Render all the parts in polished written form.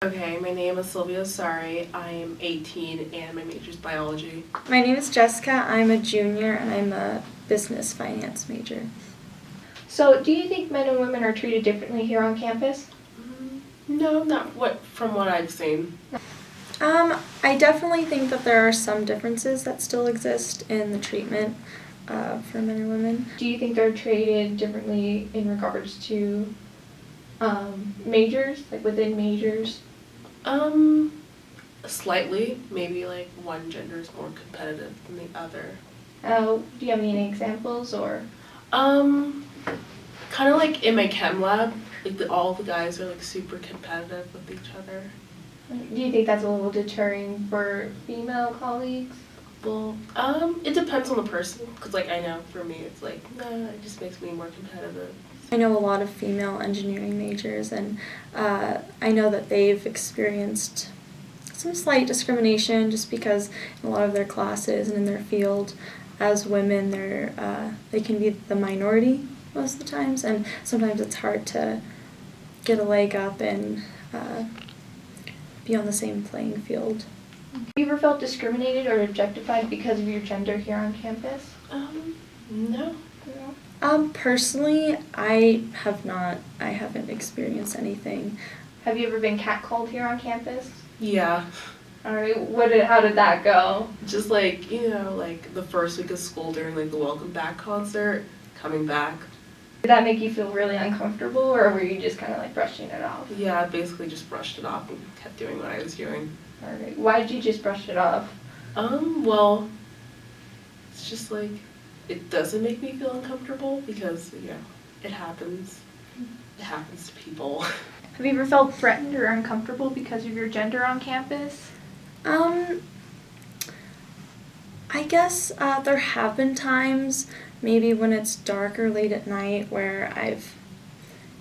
Okay, my name is Sylvia Sari. I'm 18 and my major is biology. My name is Jessica. I'm a junior and I'm a business finance major. So, do you think men and women are treated differently here on campus? No, not from what I've seen. I definitely think that there are some differences that still exist in the treatment for men and women. Do you think they're treated differently in regards to majors, like within majors? Slightly. Maybe like one gender is more competitive than the other. Do you have any examples or? Kind of like in my chem lab, like all the guys are like super competitive with each other. Do you think that's a little deterring for female colleagues? Well, it depends on the person, because like I know for me it's like, nah, it just makes me more competitive. I know a lot of female engineering majors, and I know that they've experienced some slight discrimination just because in a lot of their classes and in their field, as women, they can be the minority most of the times, and sometimes it's hard to get a leg up and be on the same playing field. Have you ever felt discriminated or objectified because of your gender here on campus? No. Personally, I have not. I haven't experienced anything. Have you ever been catcalled here on campus? Yeah. Alright, how did that go? Just like, like the first week of school during like the welcome back concert, coming back. Did that make you feel really uncomfortable, or were you just kind of like brushing it off? Yeah, I basically just brushed it off and kept doing what I was doing. Alright, why did you just brush it off? Well, it's just like, it doesn't make me feel uncomfortable because, it happens. It happens to people. Have you ever felt threatened or uncomfortable because of your gender on campus? I guess there have been times, maybe when it's dark or late at night, where I've,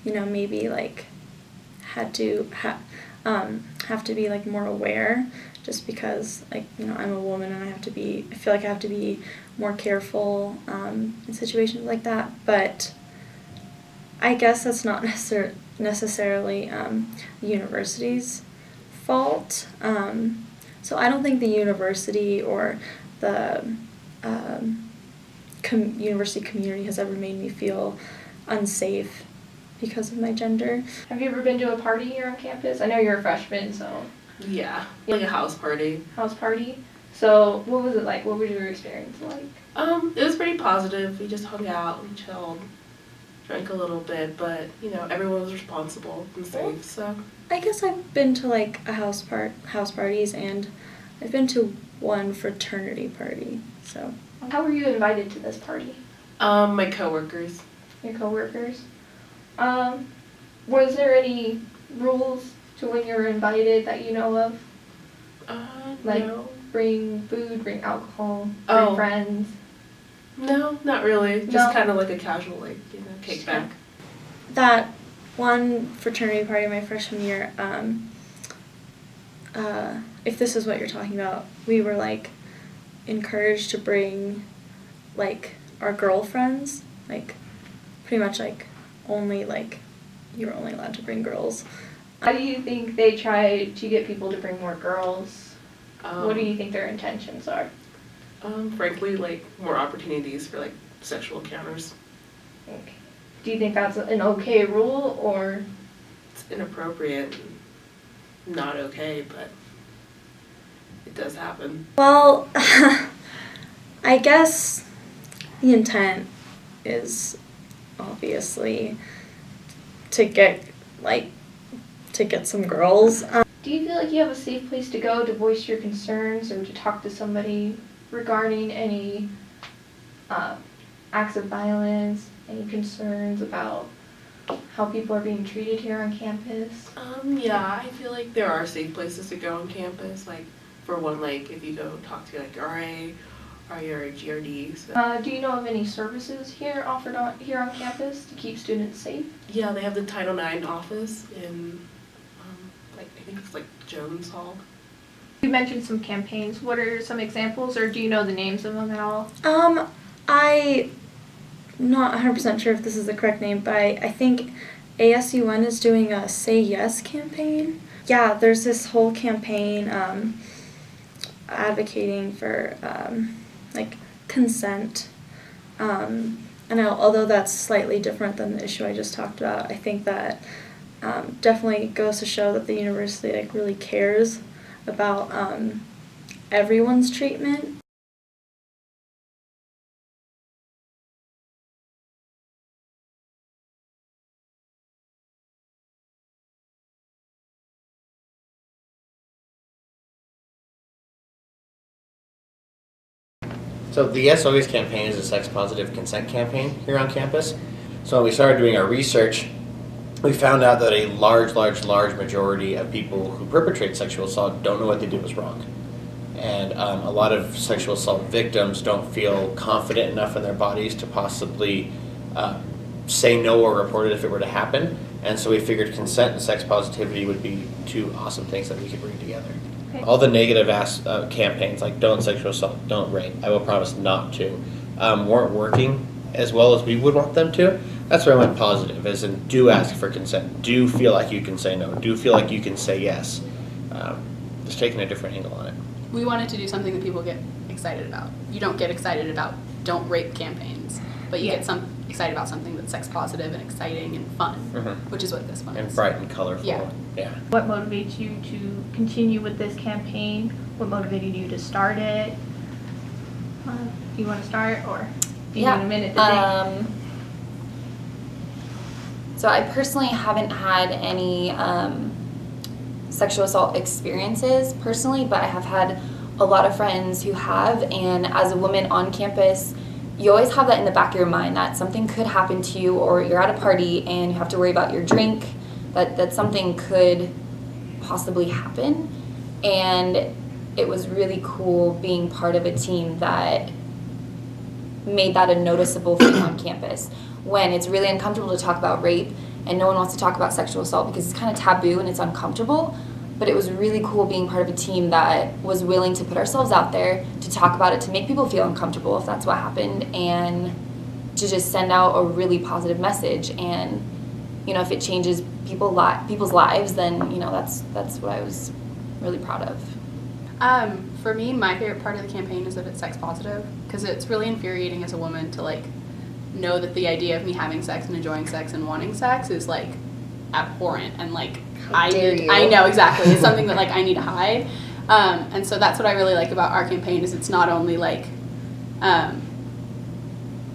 maybe like had to have to be like more aware, just because like I'm a woman and I feel like I have to be more careful in situations like that. But I guess that's not necessarily the university's fault. So I don't think the university or the university community has ever made me feel unsafe because of my gender. Have you ever been to a party here on campus? I know you're a freshman, so. Yeah, like a house party. House party? So what was it like? What was your experience like? It was pretty positive. We just hung out, we chilled, drank a little bit, but everyone was responsible and safe. So I guess I've been to like house parties, and I've been to one fraternity party. So how were you invited to this party? My coworkers. Your coworkers? Was there any rules to when you were invited that you know of? Like no. Bring food, bring alcohol, bring friends? No, not really. Just kind of like a casual, kickback. That one fraternity party my freshman year, if this is what you're talking about, we were like encouraged to bring like our girlfriends, like pretty much like only like you were only allowed to bring girls. How do you think they try to get people to bring more girls? What do you think their intentions are? Frankly, like more opportunities for like sexual encounters. Okay. Do you think that's an okay rule, or? It's inappropriate, not okay, but it does happen. Well, I guess the intent is obviously to get some girls. Do you feel like you have a safe place to go to voice your concerns or to talk to somebody regarding any acts of violence, any concerns about how people are being treated here on campus? Yeah, I feel like there are safe places to go on campus. Like, for one, like, if you go talk to, like, RA or your GRD. So. Do you know of any services here offered here on campus to keep students safe? Yeah, they have the Title IX office in, I think it's, like, Jones Hall. You mentioned some campaigns. What are some examples, or do you know the names of them at all? I'm not 100% sure if this is the correct name, but I think ASUN is doing a Say Yes campaign. yeah, there's this whole campaign advocating for like consent. And although that's slightly different than the issue I just talked about, I think that definitely goes to show that the university like really cares about everyone's treatment. So the Yes Always campaign is a sex positive consent campaign here on campus. So when we started doing our research, we found out that a large majority of people who perpetrate sexual assault don't know what they did was wrong. And a lot of sexual assault victims don't feel confident enough in their bodies to possibly say no or report it if it were to happen. And so we figured consent and sex positivity would be two awesome things that we could bring together. Okay. All the negative campaigns like don't sexual assault, don't rape, I will promise not to, weren't working as well as we would want them to. That's where I went positive, as in do ask for consent, do feel like you can say no, do feel like you can say yes. Just taking a different angle on it. We wanted to do something that people get excited about. You don't get excited about don't rape campaigns, but you get excited about something that's sex positive and exciting and fun, which is what this one And is. bright and colorful. Yeah. What motivates you to continue with this campaign? What motivated you to start it? Do you want to start, or do you need a minute to think? So I personally haven't had any sexual assault experiences personally, but I have had a lot of friends who have, and as a woman on campus, you always have that in the back of your mind that something could happen to you, or you're at a party and you have to worry about your drink, that something could possibly happen. And it was really cool being part of a team that made that a noticeable thing on campus, when it's really uncomfortable to talk about rape and no one wants to talk about sexual assault because it's kind of taboo and it's uncomfortable. But it was really cool being part of a team that was willing to put ourselves out there, to talk about it, to make people feel uncomfortable if that's what happened, and to just send out a really positive message. And if it changes people's lives, then that's what I was really proud of. For me, my favorite part of the campaign is that it's sex positive, because it's really infuriating as a woman to know that the idea of me having sex and enjoying sex and wanting sex is abhorrent and I know exactly, it's something that I need to hide, and so that's what I really like about our campaign, is it's not only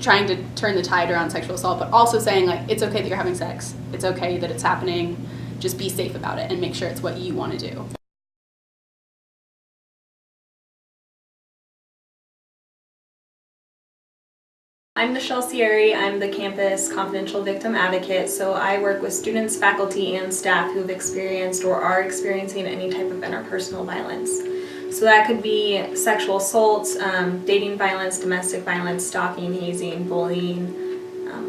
trying to turn the tide around sexual assault, but also saying it's okay that you're having sex, it's okay that it's happening, just be safe about it and make sure it's what you want to do. I'm Michelle Sierri. I'm the campus confidential victim advocate, so I work with students, faculty, and staff who have experienced or are experiencing any type of interpersonal violence. So that could be sexual assaults, dating violence, domestic violence, stalking, hazing, bullying,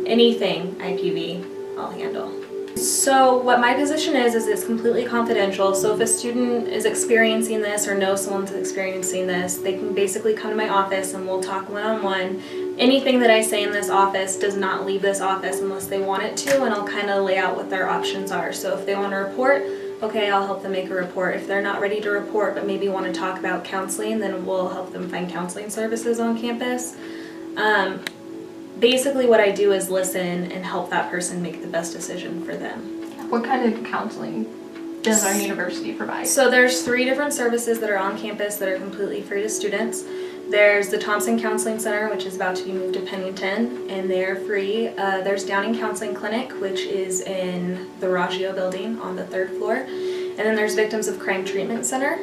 anything IPV, I'll handle. So what my position is it's completely confidential, so if a student is experiencing this or knows someone's experiencing this, they can basically come to my office and we'll talk one-on-one. Anything that I say in this office does not leave this office unless they want it to, and I'll kind of lay out what their options are. So if they want to report, okay, I'll help them make a report. If they're not ready to report but maybe want to talk about counseling, then we'll help them find counseling services on campus. Basically what I do is listen and help that person make the best decision for them. What kind of counseling does our university provide? So there's 3 different services that are on campus that are completely free to students. There's the Thompson Counseling Center, which is about to be moved to Pennington, and they're free. There's Downing Counseling Clinic, which is in the Raggio building on the 3rd floor. And then there's Victims of Crime Treatment Center,